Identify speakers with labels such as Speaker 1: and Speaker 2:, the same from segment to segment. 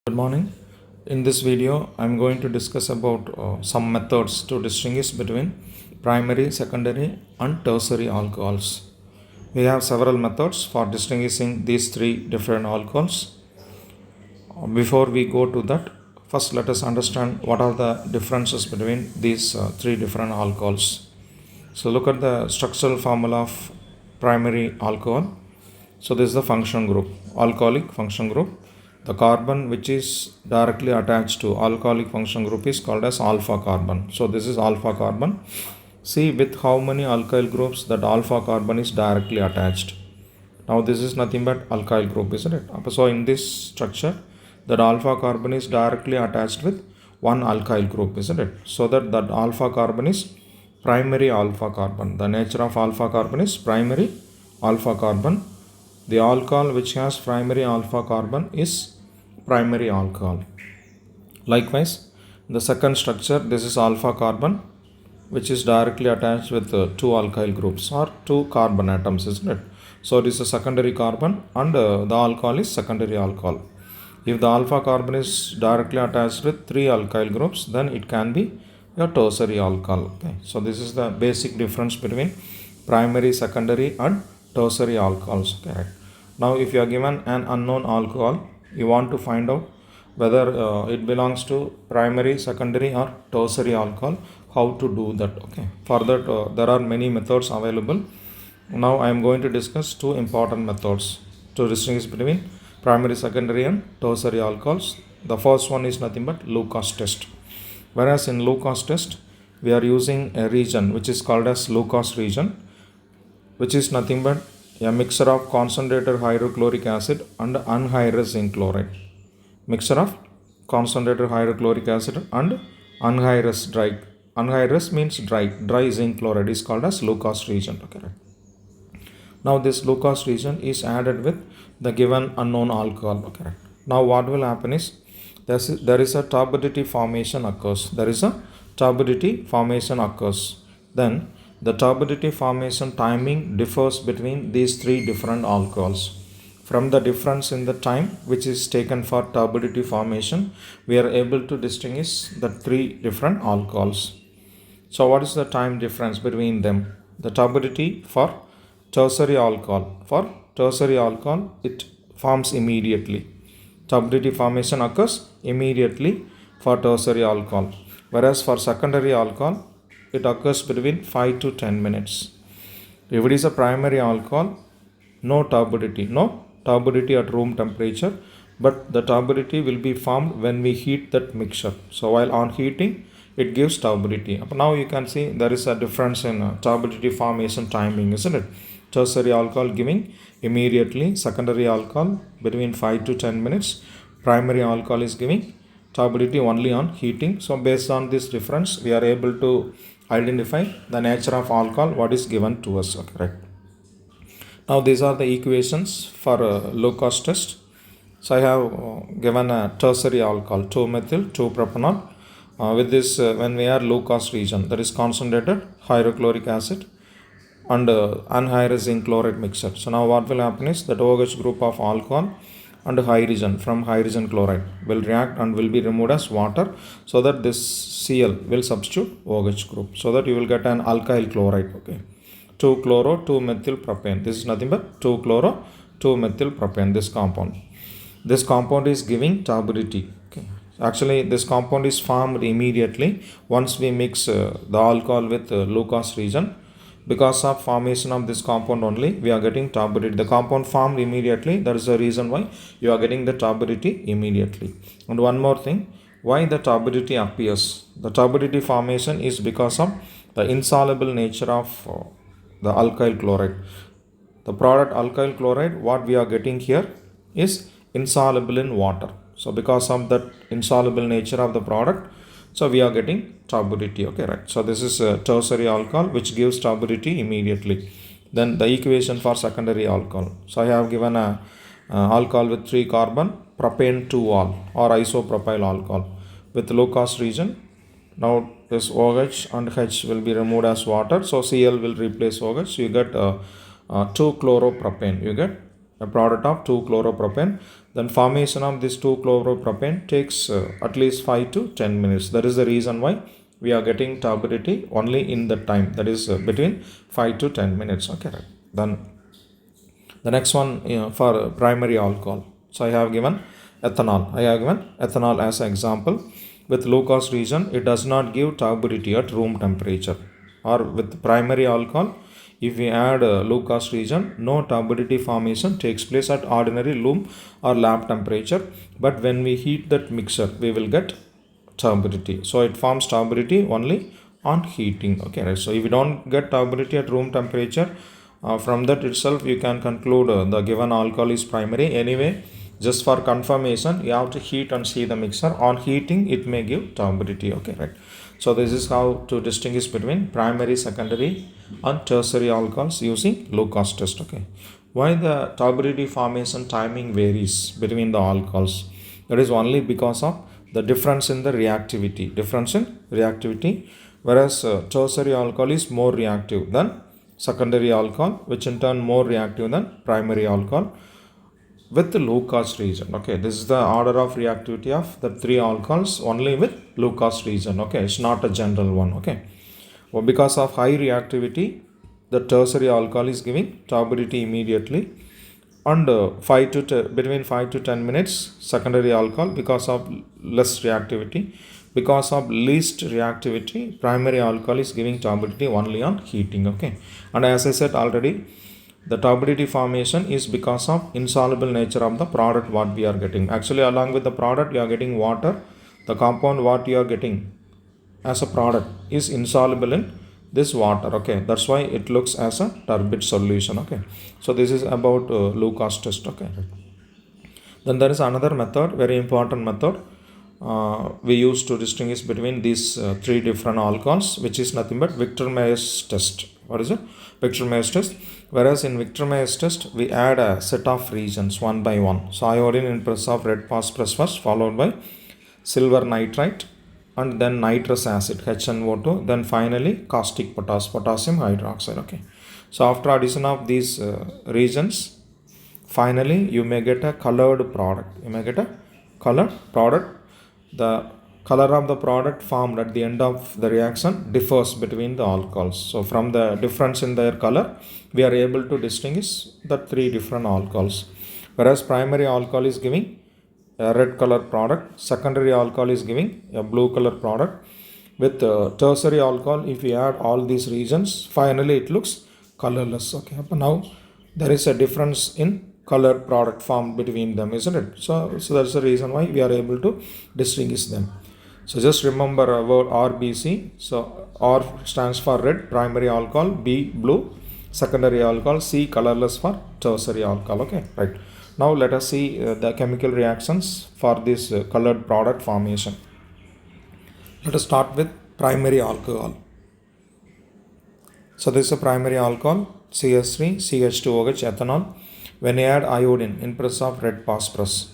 Speaker 1: Good morning. In this video, I'm going to discuss about some methods to distinguish between primary, secondary, and tertiary alcohols. We have several methods for distinguishing these three different alcohols. Before we go to that, first let us understand what are the differences between these three different alcohols. So look at the structural formula of primary alcohol. So this is the function group, alcoholic function group. The carbon which is directly attached to alcoholic function group is called as alpha carbon. So this is alpha carbon. See with how many alkyl groups that alpha carbon is directly attached. Now this is nothing but alkyl group, isn't it? So in this structure, that alpha carbon is directly attached with one alkyl group, isn't it? So that alpha carbon is primary alpha carbon. The nature of alpha carbon is primary alpha carbon. The alcohol which has primary alpha carbon is primary alcohol. Likewise, the second structure, this is alpha carbon, which is directly attached with two alkyl groups or two carbon atoms, isn't it? So it is a secondary carbon and the alcohol is secondary alcohol. If the alpha carbon is directly attached with three alkyl groups, then it can be a tertiary alcohol. Okay. So this is the basic difference between primary, secondary and tertiary alcohols. Okay. Now if you are given an unknown alcohol, you want to find out whether it belongs to primary, secondary or tertiary alcohol, how to do that. Okay. For that there are many methods available. Now I am going to discuss two important methods to distinguish between primary, secondary and tertiary alcohols. The first one is nothing but Lucas test. Whereas in Lucas test, we are using a region which is called as Lucas region, which is nothing but a mixture of concentrated hydrochloric acid and anhydrous zinc chloride. Mixture of concentrated hydrochloric acid and anhydrous dry. Anhydrous means dry. Dry zinc chloride is called as Lucas region. Okay. Now this Lucas region is added with the given unknown alcohol. Okay. Now what will happen is there is a turbidity formation occurs. There is a turbidity formation occurs. Then the turbidity formation timing differs between these three different alcohols. From the difference in the time which is taken for turbidity formation, we are able to distinguish the three different alcohols. So what is the time difference between them? The turbidity for tertiary alcohol. For tertiary alcohol, it forms immediately. Turbidity formation occurs immediately for tertiary alcohol. Whereas for secondary alcohol, it occurs between 5 to 10 minutes. If it is a primary alcohol, no turbidity at room temperature, but the turbidity will be formed when we heat that mixture. So while on heating, it gives turbidity. Now you can see there is a difference in turbidity formation timing, isn't it? Tertiary alcohol giving immediately, secondary alcohol between 5 to 10 minutes, primary alcohol is giving turbidity only on heating. So based on this difference, we are able to identify the nature of alcohol, what is given to us. Okay, right. Now these are the equations for Lucas test. So I have given a tertiary alcohol 2-methyl 2-propanol. With this when we are Lucas region, that is concentrated hydrochloric acid and anhydrous zinc chloride mixture. So now what will happen is that OH group of alcohol and hydrogen from hydrogen chloride will react and will be removed as water, so that this Cl will substitute OH group, so that you will get an alkyl chloride. Okay. 2-chloro 2-methyl propane. This is nothing but 2-chloro 2-methyl propane. This compound. This compound is giving turbidity. Okay. Actually, this compound is formed immediately once we mix the alcohol with Lucas region. Because of formation of this compound only, we are getting turbidity. The compound formed immediately. That is the reason why you are getting the turbidity immediately. And one more thing, why the turbidity appears? The turbidity formation is because of the insoluble nature of the alkyl chloride. The product alkyl chloride, what we are getting here is insoluble in water. So because of that insoluble nature of the product, so we are getting turbidity. Okay, right. So this is a tertiary alcohol which gives turbidity immediately. Then the equation for secondary alcohol. So I have given a alcohol with 3 carbon, propane 2-ol or isopropyl alcohol with Lucas region. Now this OH and H will be removed as water. So Cl will replace OH. So you get 2-chloropropane. You get a product of 2-chloropropane. Then formation of this 2-chloropropane takes at least 5 to 10 minutes. That is the reason why we are getting turbidity only in the time, that is between 5 to 10 minutes. Okay, right. Then the next one, for primary alcohol. So I have given ethanol as an example. With Lucas region, it does not give turbidity at room temperature. Or with primary alcohol, if we add Lucas region, no turbidity formation takes place at ordinary room or lab temperature. But when we heat that mixture, we will get turbidity. So it forms turbidity only on heating. Okay, right. So if you don't get turbidity at room temperature, from that itself you can conclude the given alcohol is primary. Anyway, just for confirmation, you have to heat and see the mixture. On heating, it may give turbidity. Okay, right. So this is how to distinguish between primary, secondary and tertiary alcohols using Lucas test. Okay. Why the turbidity formation timing varies between the alcohols? That is only because of the difference in the reactivity. Whereas tertiary alcohol is more reactive than secondary alcohol, which in turn more reactive than primary alcohol with the Lucas region. Okay, this is the order of reactivity of the three alcohols only with Lucas region. Okay, it's not a general one. Okay, well, because of high reactivity, the tertiary alcohol is giving turbidity immediately, and between 5 to 10 minutes secondary alcohol. Because of less reactivity, because of least reactivity, primary alcohol is giving turbidity only on heating. Okay, and as I said already, the turbidity formation is because of insoluble nature of the product what we are getting. Actually, along with the product, you are getting water. The compound what you are getting as a product is insoluble in this water. Okay, that's why it looks as a turbid solution. Okay, so this is about Lucas test. Okay, then there is another method, very important method we use to distinguish between these three different alcohols, which is nothing but Victor-Meyer's test. What is it? Victor-Meyer's test. Whereas in Victor-Meyer's test, we add a set of regions one by one. So iodine in presence of red phosphorus first, followed by silver nitrite, and then nitrous acid HNO2, then finally caustic potassium hydroxide. Okay, so after addition of these regions, finally you may get a colored product. The color of the product formed at the end of the reaction differs between the alcohols. So from the difference in their color, we are able to distinguish the three different alcohols. Whereas primary alcohol is giving a red color product, secondary alcohol is giving a blue color product. With tertiary alcohol, if we add all these regions, finally it looks colorless. Okay, but now there is a difference in colored product formed between them, isn't it? So that's the reason why we are able to distinguish them. So just remember about RBC. So R stands for red, primary alcohol; B blue, secondary alcohol; C colorless for tertiary alcohol. Okay, right. Now let us see the chemical reactions for this colored product formation. Let us start with primary alcohol. So this is a primary alcohol, CH3, CH2OH, ethanol. When you add iodine in presence of red phosphorus.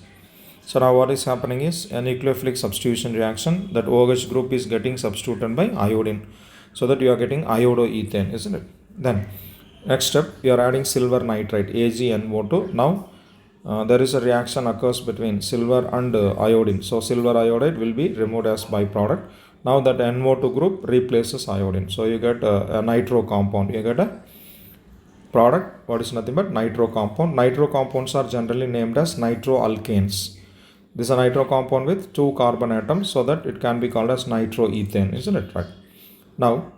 Speaker 1: So now what is happening is a nucleophilic substitution reaction. That OH group is getting substituted by iodine, so that you are getting iodoethane, isn't it? Then next step, you are adding silver nitrite, AgNO2. Now there is a reaction occurs between silver and iodine. So silver iodide will be removed as byproduct. Now that NO2 group replaces iodine. So you get a nitro compound. You get a product what is nothing but nitro compound. Nitro compounds are generally named as nitroalkanes. This is a nitro compound with 2 carbon atoms, so that it can be called as nitroethane, isn't it? Right. Now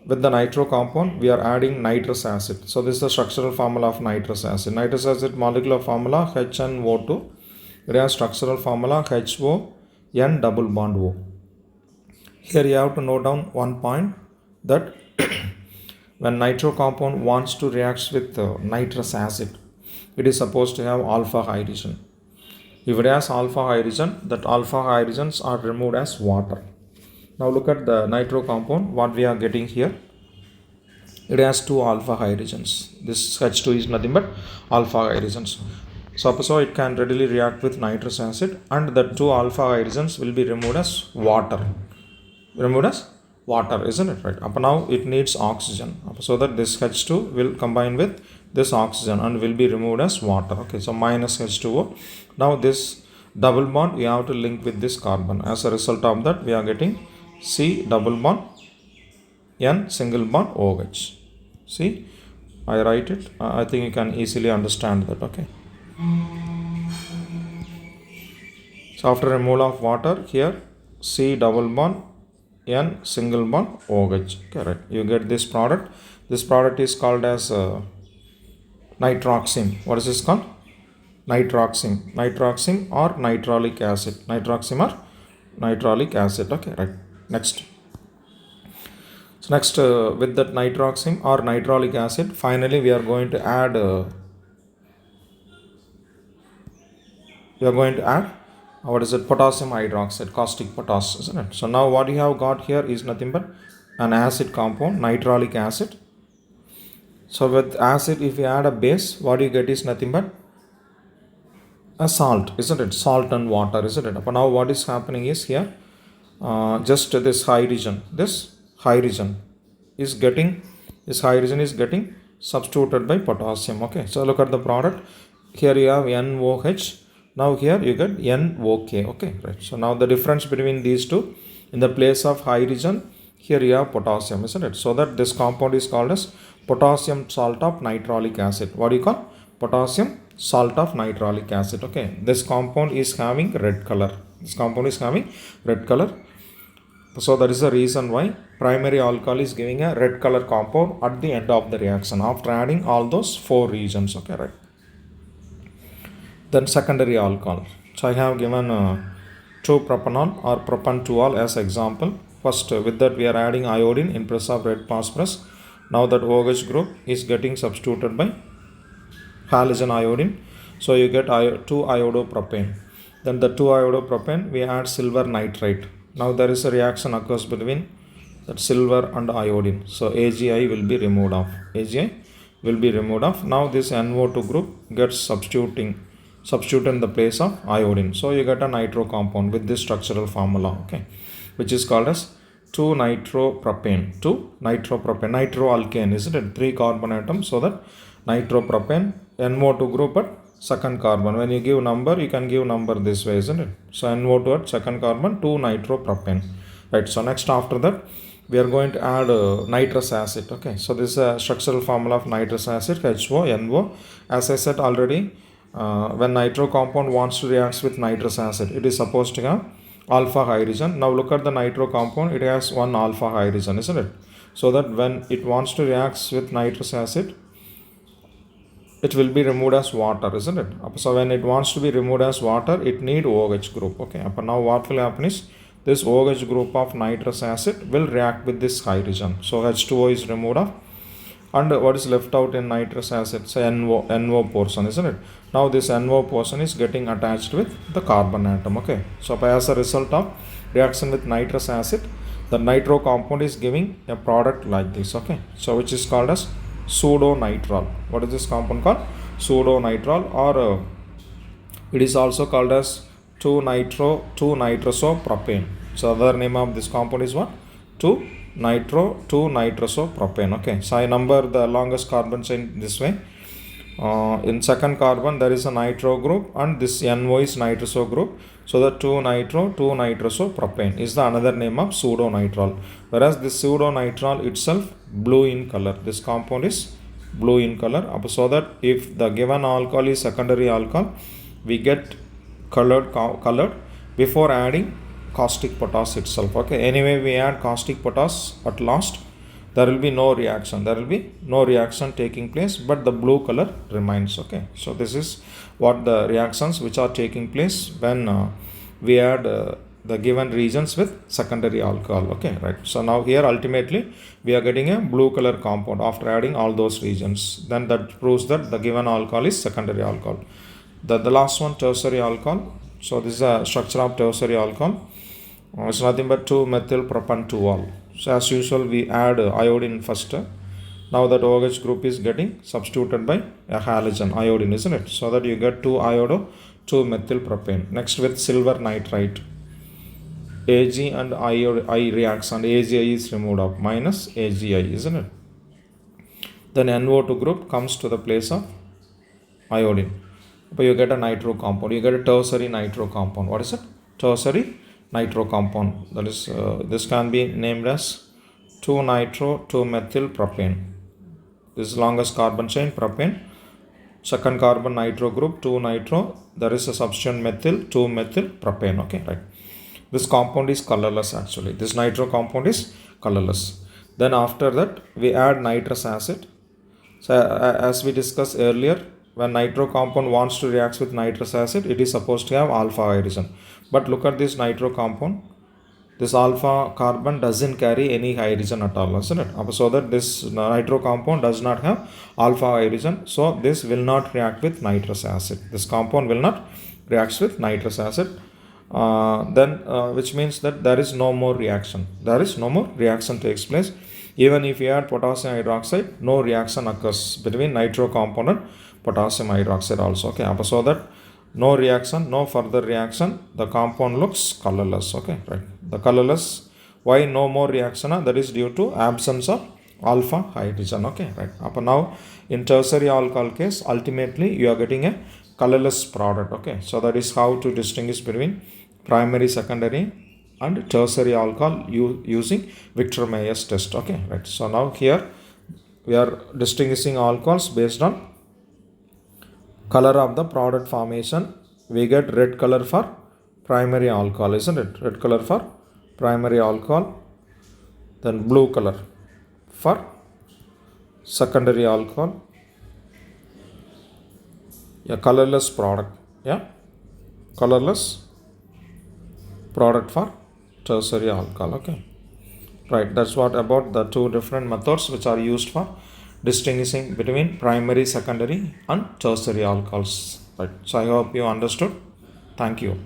Speaker 1: with the nitro compound, we are adding nitrous acid. So this is the structural formula of nitrous acid. Nitrous acid molecular formula HNO2. It has structural formula HON double bond O. Here you have to note down one point, that when nitro compound wants to react with nitrous acid, it is supposed to have alpha hydrogen. If it has alpha hydrogen, that alpha hydrogens are removed as water. Now look at the nitro compound, what we are getting here. It has 2 alpha hydrogens. This H2 is nothing but alpha hydrogens. So it can readily react with nitrous acid, and the 2 alpha hydrogens will be removed as water. water, isn't it? Right. Up now it needs oxygen. So that this H2 will combine with this oxygen and will be removed as water. Okay, so minus H2O. Now this double bond we have to link with this carbon. As a result of that, we are getting C double bond N single bond OH. See, I write it. I think you can easily understand that. Okay. So after removal of water, here C double bond N single bond OH. Correct. You get this product. This product is called as nitroxene. What is this called? Nitroxene. Nitroxene or nitrolic acid. Nitroxene or nitrolic acid. Okay, right. Next. So next, with that nitroxene or nitrolic acid, finally we are going to add what is it, potassium hydroxide, caustic potash, isn't it? So now what you have got here is nothing but an acid compound, nitrolic acid. So with acid, if you add a base, what you get is nothing but a salt, isn't it? Salt and water, isn't it? But now what is happening is here, just this hydrogen is getting substituted by potassium. Okay, so look at the product. Here you have NOH. Now here you get NOK. Okay, right. So now the difference between these two, in the place of hydrogen, here you have potassium, isn't it? So that this compound is called as potassium salt of nitrolic acid. What do you call? Potassium salt of nitrolic acid. Okay, this compound is having red color. So that is the reason why primary alcohol is giving a red color compound at the end of the reaction after adding all those four regions. Okay, right. Then secondary alcohol. So I have given 2-propanol or propan-2-ol as example. First, with that we are adding iodine in presence of red phosphorus. Now that OH group is getting substituted by halogen iodine. So you get 2-iodopropane. Then the 2-iodopropane we add silver nitrate. Now there is a reaction occurs between that silver and iodine. So AgI will be removed off. Now this NO2 group gets substituted in the place of iodine. So you get a nitro compound with this structural formula, okay, which is called as 2-nitropropane. Nitroalkane, isn't it? 3 carbon atoms, so that nitropropane, NO2 group at second carbon. When you give number, you can give number this way, isn't it? So NO2 at second carbon, 2-nitropropane. Right. So next after that, we are going to add nitrous acid. Okay. So this is a structural formula of nitrous acid, HO, As I said already, when nitro compound wants to react with nitrous acid, it is supposed to have alpha hydrogen. Now look at the nitro compound, it has one alpha hydrogen, isn't it? So that when it wants to react with nitrous acid, it will be removed as water, isn't it? So when it wants to be removed as water, it need OH group. Okay. Now what will happen is this OH group of nitrous acid will react with this hydrogen. So H2O is removed off. And what is left out in nitrous acid? So NO portion, isn't it? Now this NO portion is getting attached with the carbon atom. Okay. So as a result of reaction with nitrous acid, the nitro compound is giving a product like this. Okay. So which is called as pseudo-nitral. What is this compound called? Pseudo-nitral, or it is also called as 2-nitrosopropane. So other name of this compound is what? 2-nitrosopropane. Okay. So I number the longest carbon chain this way. In second carbon there is a nitro group and this NO is nitroso group. So the 2-nitrosopropane is the another name of pseudo-nitral. Whereas this pseudo-nitral itself blue in color. This compound is blue in color. So that if the given alcohol is secondary alcohol, we get colored before adding caustic potash itself. Okay. Anyway, we add caustic potash at last. There will be no reaction. Taking place, but the blue color remains. Okay. So this is what the reactions which are taking place when we add the given regions with secondary alcohol. Okay, right. So now here ultimately we are getting a blue color compound after adding all those regions. Then that proves that the given alcohol is secondary alcohol. The last one, tertiary alcohol. So this is a structure of tertiary alcohol. It's nothing but 2-methylpropan-2-ol. So as usual, we add iodine first. Now that OH group is getting substituted by a halogen iodine, isn't it? So that you get 2-iodopropane. Next with silver nitrite. Ag and I reacts and AgI is removed off, minus AgI, isn't it? Then NO2 group comes to the place of iodine. But you get a nitro compound. You get a tertiary nitro compound. What is it? Tertiary nitro compound. That is, this can be named as 2-nitro 2-methyl propane. This is longest carbon chain, propane. Second carbon nitro group, 2-nitro. There is a substituent methyl, 2-methyl propane. Okay, right. This compound is colorless actually. This nitro compound is colorless. Then after that, we add nitrous acid. So as we discussed earlier, when nitro compound wants to react with nitrous acid, it is supposed to have alpha hydrogen. But look at this nitro compound. This alpha carbon doesn't carry any hydrogen at all, isn't it? So that this nitro compound does not have alpha hydrogen. So this will not react with nitrous acid. This compound will not react with nitrous acid. Which means that there is no more reaction. There is no more reaction takes place. Even if you add potassium hydroxide, no reaction occurs between nitro compound and potassium hydroxide also. Okay, so that no reaction, no further reaction, the compound looks colorless. Okay, right. The colorless, why no more reaction? That is due to absence of alpha hydrogen. Okay, right. Now in tertiary alcohol case, ultimately you are getting a colorless product. Okay, so that is how to distinguish between primary, secondary and tertiary alcohol using Victor Meyer's test. Okay, right. So now here we are distinguishing alcohols based on color of the product formation. We get red color for primary alcohol, isn't it? Red color for primary alcohol. Then blue color for secondary alcohol. Yeah, colorless product. Yeah, colorless product for tertiary alcohol. Okay, right. That's what about the two different methods which are used for distinguishing between primary, secondary and tertiary alcohols. Right. So I hope you understood. Thank you.